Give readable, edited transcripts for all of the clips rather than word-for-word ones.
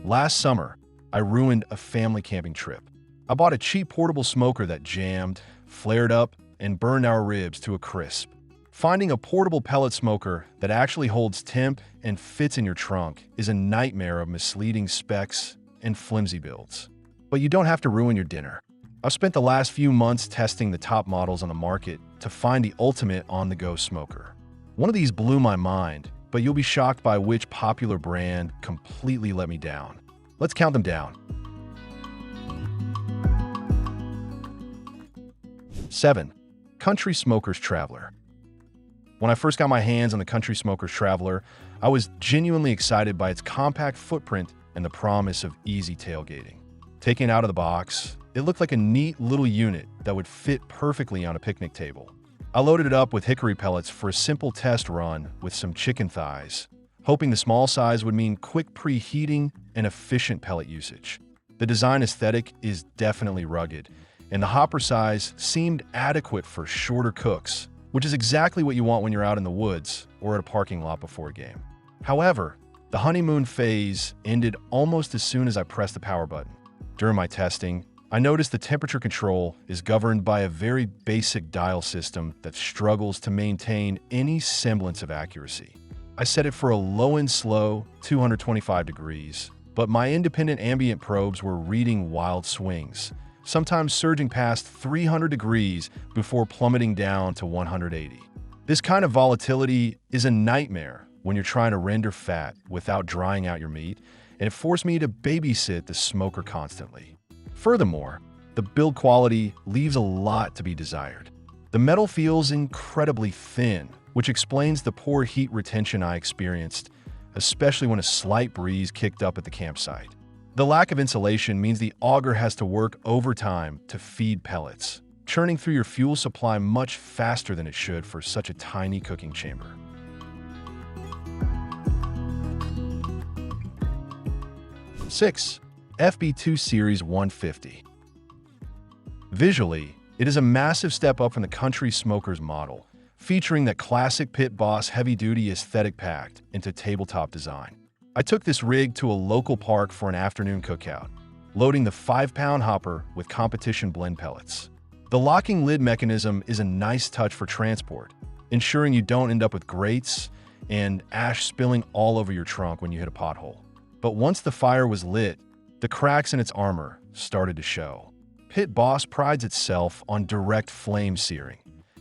Last summer, I ruined a family camping trip. I bought a cheap portable smoker that jammed, flared up, and burned our ribs to a crisp. Finding a portable pellet smoker that actually holds temp and fits in your trunk is a nightmare of misleading specs and flimsy builds. But you don't have to ruin your dinner. I've spent the last few months testing the top models on the market to find the ultimate on-the-go smoker. One of these blew my mind, but you'll be shocked by which popular brand completely let me down. Let's count them down. 7. Country Smokers Traveler. When I first got my hands on the Country Smokers Traveler, I was genuinely excited by its compact footprint and the promise of easy tailgating. Taken out of the box, it looked like a neat little unit that would fit perfectly on a picnic table. I loaded it up with hickory pellets for a simple test run with some chicken thighs, hoping the small size would mean quick preheating and efficient pellet usage. The design aesthetic is definitely rugged, and the hopper size seemed adequate for shorter cooks, which is exactly what you want when you're out in the woods or at a parking lot before a game. However, the honeymoon phase ended almost as soon as I pressed the power button. During my testing, I noticed the temperature control is governed by a very basic dial system that struggles to maintain any semblance of accuracy. I set it for a low and slow 225 degrees, but my independent ambient probes were reading wild swings, sometimes surging past 300 degrees before plummeting down to 180. This kind of volatility is a nightmare when you're trying to render fat without drying out your meat, and it forced me to babysit the smoker constantly. Furthermore, the build quality leaves a lot to be desired. The metal feels incredibly thin, which explains the poor heat retention I experienced, especially when a slight breeze kicked up at the campsite. The lack of insulation means the auger has to work overtime to feed pellets, churning through your fuel supply much faster than it should for such a tiny cooking chamber. 6. FB2 Series 150. Visually, it is a massive step up from the Country Smokers model, featuring that classic Pit Boss heavy-duty aesthetic packed into tabletop design. I took this rig to a local park for an afternoon cookout, loading the 5-pound hopper with competition blend pellets. The locking lid mechanism is a nice touch for transport, ensuring you don't end up with grates and ash spilling all over your trunk when you hit a pothole. But once the fire was lit, the cracks in its armor started to show. Pit Boss prides itself on direct flame searing,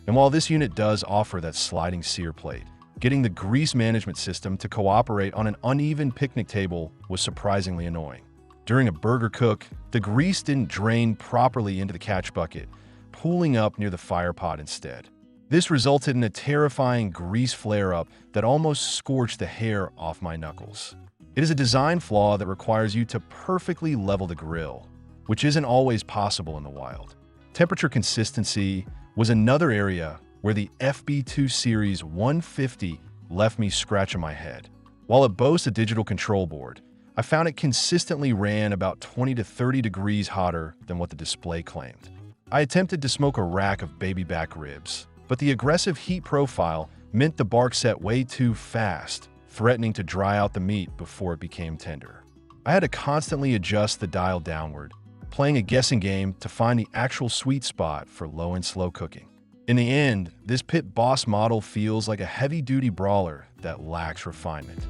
and while this unit does offer that sliding sear plate, getting the grease management system to cooperate on an uneven picnic table was surprisingly annoying. During a burger cook, the grease didn't drain properly into the catch bucket, pooling up near the fire pot instead. This resulted in a terrifying grease flare-up that almost scorched the hair off my knuckles. It is a design flaw that requires you to perfectly level the grill, which isn't always possible in the wild. Temperature consistency was another area where the FB2 Series 150 left me scratching my head. While it boasts a digital control board, I found it consistently ran about 20 to 30 degrees hotter than what the display claimed. I attempted to smoke a rack of baby back ribs, but the aggressive heat profile meant the bark set way too fast, threatening to dry out the meat before it became tender. I had to constantly adjust the dial downward, playing a guessing game to find the actual sweet spot for low and slow cooking. In the end, this Pit Boss model feels like a heavy-duty brawler that lacks refinement.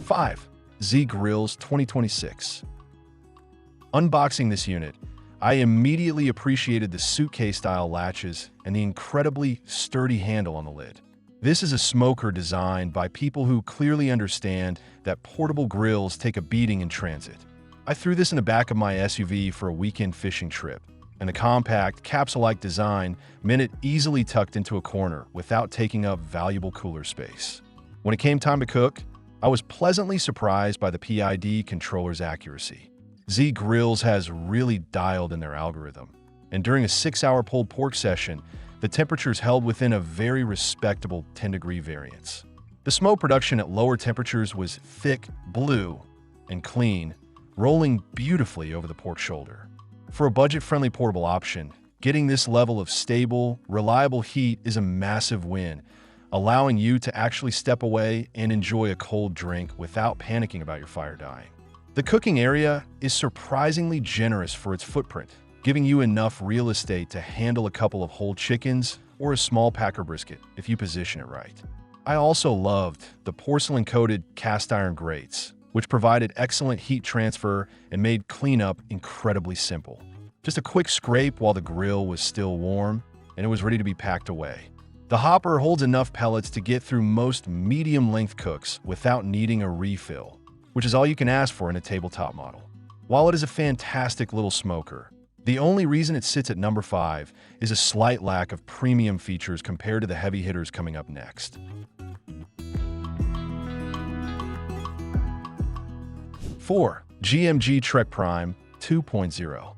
5. Z Grills 2026. Unboxing this unit, I immediately appreciated the suitcase-style latches and the incredibly sturdy handle on the lid. This is a smoker designed by people who clearly understand that portable grills take a beating in transit. I threw this in the back of my SUV for a weekend fishing trip, and the compact, capsule-like design meant it easily tucked into a corner without taking up valuable cooler space. When it came time to cook, I was pleasantly surprised by the PID controller's accuracy. Z Grills has really dialed in their algorithm, and during a 6-hour pulled pork session, the temperatures held within a very respectable 10-degree variance. The smoke production at lower temperatures was thick, blue, and clean, rolling beautifully over the pork shoulder. For a budget-friendly portable option, getting this level of stable, reliable heat is a massive win, allowing you to actually step away and enjoy a cold drink without panicking about your fire dying. The cooking area is surprisingly generous for its footprint, giving you enough real estate to handle a couple of whole chickens or a small packer brisket if you position it right. I also loved the porcelain-coated cast iron grates, which provided excellent heat transfer and made cleanup incredibly simple. Just a quick scrape while the grill was still warm, and it was ready to be packed away. The hopper holds enough pellets to get through most medium-length cooks without needing a refill, which is all you can ask for in a tabletop model. While it is a fantastic little smoker, the only reason it sits at number 5 is a slight lack of premium features compared to the heavy hitters coming up next. 4. GMG Trek Prime 2.0.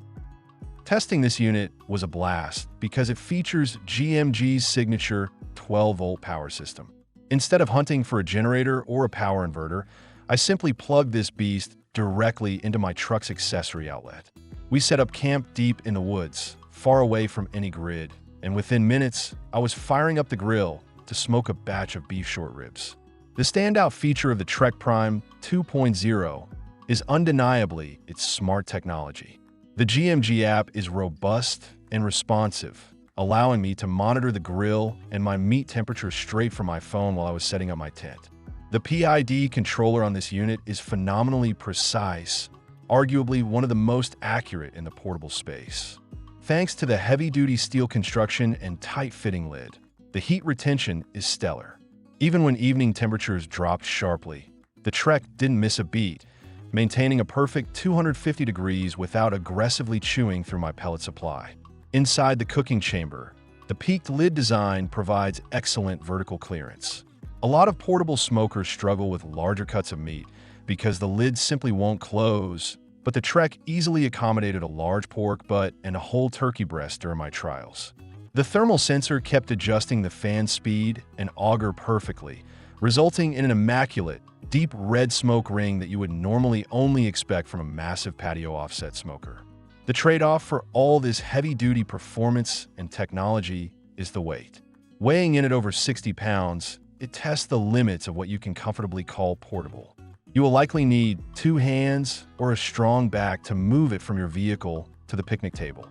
Testing this unit was a blast because it features GMG's signature 12-volt power system. Instead of hunting for a generator or a power inverter, I simply plugged this beast directly into my truck's accessory outlet. We set up camp deep in the woods, far away from any grid, and within minutes, I was firing up the grill to smoke a batch of beef short ribs. The standout feature of the Trek Prime 2.0 is undeniably its smart technology. The GMG app is robust and responsive, allowing me to monitor the grill and my meat temperature straight from my phone while I was setting up my tent. The PID controller on this unit is phenomenally precise, arguably one of the most accurate in the portable space. Thanks to the heavy-duty steel construction and tight-fitting lid, the heat retention is stellar. Even when evening temperatures dropped sharply, the Trek didn't miss a beat, maintaining a perfect 250 degrees without aggressively chewing through my pellet supply. Inside the cooking chamber, the peaked lid design provides excellent vertical clearance. A lot of portable smokers struggle with larger cuts of meat because the lid simply won't close, but the Trek easily accommodated a large pork butt and a whole turkey breast during my trials. The thermal sensor kept adjusting the fan speed and auger perfectly, resulting in an immaculate, deep red smoke ring that you would normally only expect from a massive patio offset smoker. The trade-off for all this heavy-duty performance and technology is the weight. Weighing in at over 60 pounds, it tests the limits of what you can comfortably call portable. You will likely need 2 hands or a strong back to move it from your vehicle to the picnic table.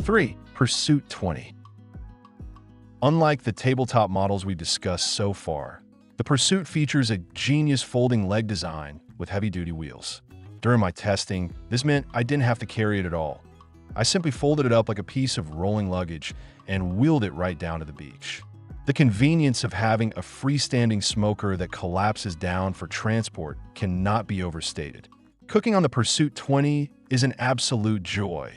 3. Pursuit 20. Unlike the tabletop models we've discussed so far, the Pursuit features a genius folding leg design with heavy-duty wheels. During my testing, this meant I didn't have to carry it at all. I simply folded it up like a piece of rolling luggage and wheeled it right down to the beach. The convenience of having a freestanding smoker that collapses down for transport cannot be overstated. Cooking on the Pursuit 20 is an absolute joy,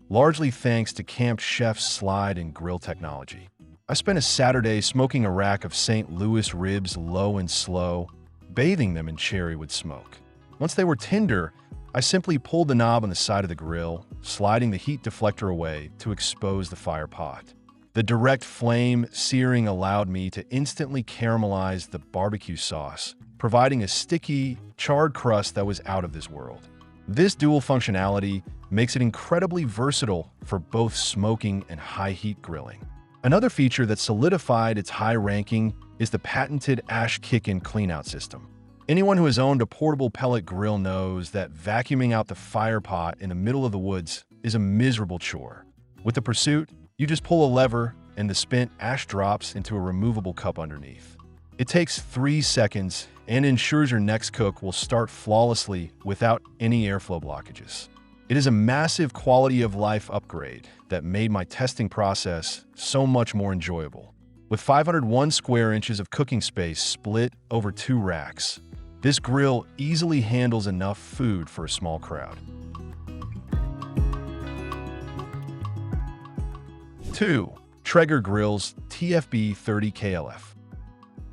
largely thanks to Camp Chef's slide and grill technology. I spent a Saturday smoking a rack of St. Louis ribs low and slow, bathing them in cherrywood smoke. Once they were tender, I simply pulled the knob on the side of the grill, sliding the heat deflector away to expose the fire pot. The direct flame searing allowed me to instantly caramelize the barbecue sauce, providing a sticky, charred crust that was out of this world. This dual functionality makes it incredibly versatile for both smoking and high-heat grilling. Another feature that solidified its high ranking is the patented ash kick-in cleanout system. Anyone who has owned a portable pellet grill knows that vacuuming out the fire pot in the middle of the woods is a miserable chore. With the Pursuit, you just pull a lever and the spent ash drops into a removable cup underneath. It takes 3 seconds and ensures your next cook will start flawlessly without any airflow blockages. It is a massive quality of life upgrade that made my testing process so much more enjoyable. With 501 square inches of cooking space split over 2 racks, this grill easily handles enough food for a small crowd. 2. Traeger Grills TFB30 KLF.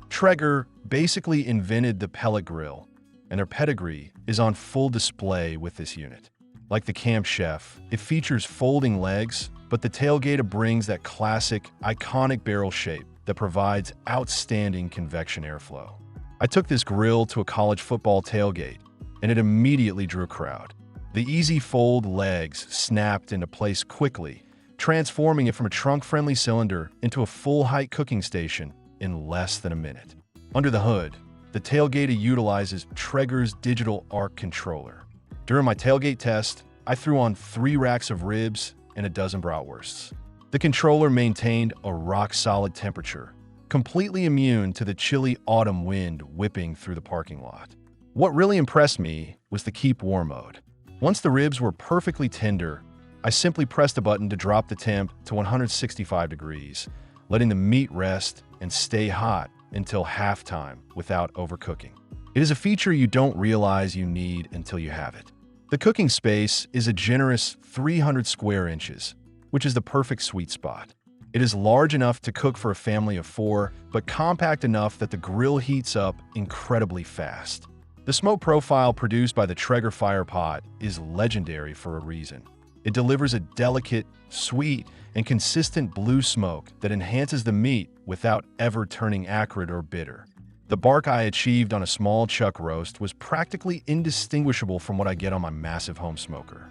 Traeger basically invented the pellet grill, and their pedigree is on full display with this unit. Like the Camp Chef, it features folding legs, but the tailgater brings that classic, iconic barrel shape that provides outstanding convection airflow. I took this grill to a college football tailgate, and it immediately drew a crowd. The easy fold legs snapped into place quickly, transforming it from a trunk-friendly cylinder into a full-height cooking station in less than a minute. Under the hood, the Tailgater utilizes Traeger's digital arc controller. During my tailgate test, I threw on 3 racks of ribs and a dozen bratwursts. The controller maintained a rock-solid temperature, completely immune to the chilly autumn wind whipping through the parking lot. What really impressed me was the keep warm mode. Once the ribs were perfectly tender, I simply pressed a button to drop the temp to 165 degrees, letting the meat rest and stay hot until halftime without overcooking. It is a feature you don't realize you need until you have it. The cooking space is a generous 300 square inches, which is the perfect sweet spot. It is large enough to cook for a family of 4, but compact enough that the grill heats up incredibly fast. The smoke profile produced by the Traeger Firepot is legendary for a reason. It delivers a delicate, sweet, and consistent blue smoke that enhances the meat without ever turning acrid or bitter. The bark I achieved on a small chuck roast was practically indistinguishable from what I get on my massive home smoker.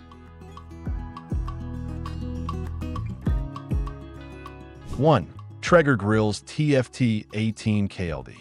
1. Traeger Grill's TFT 18 KLD.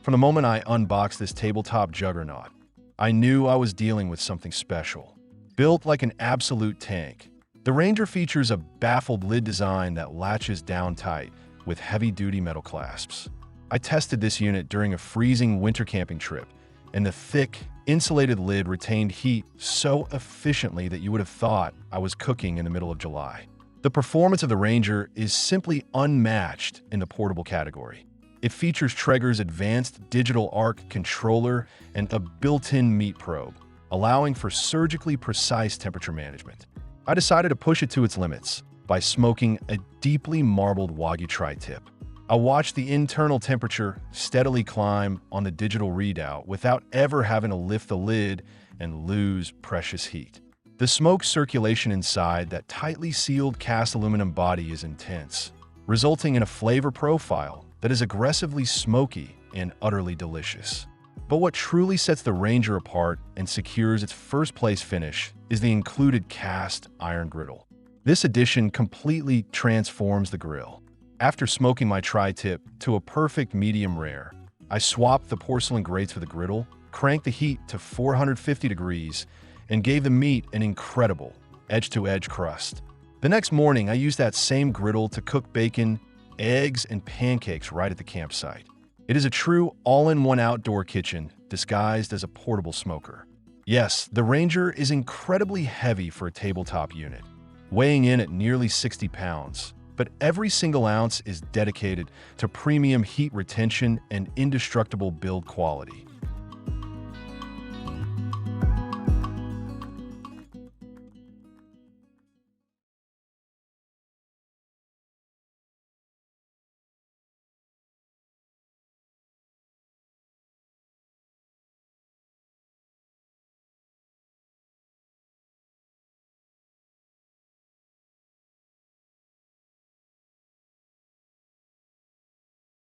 From the moment I unboxed this tabletop juggernaut, I knew I was dealing with something special. Built like an absolute tank, the Ranger features a baffled lid design that latches down tight with heavy-duty metal clasps. I tested this unit during a freezing winter camping trip, and the thick, insulated lid retained heat so efficiently that you would have thought I was cooking in the middle of July. The performance of the Ranger is simply unmatched in the portable category. It features Traeger's advanced digital arc controller and a built-in meat probe, allowing for surgically precise temperature management. I decided to push it to its limits by smoking a deeply marbled Wagyu tri-tip. I watched the internal temperature steadily climb on the digital readout without ever having to lift the lid and lose precious heat. The smoke circulation inside that tightly sealed cast aluminum body is intense, resulting in a flavor profile that is aggressively smoky and utterly delicious. But what truly sets the Ranger apart and secures its first-place finish is the included cast iron griddle. This addition completely transforms the grill. After smoking my tri-tip to a perfect medium rare, I swapped the porcelain grates for the griddle, cranked the heat to 450 degrees, and gave the meat an incredible edge-to-edge crust. The next morning, I used that same griddle to cook bacon, eggs, and pancakes right at the campsite. It is a true all-in-one outdoor kitchen disguised as a portable smoker. Yes, the Ranger is incredibly heavy for a tabletop unit, weighing in at nearly 60 pounds, but every single ounce is dedicated to premium heat retention and indestructible build quality.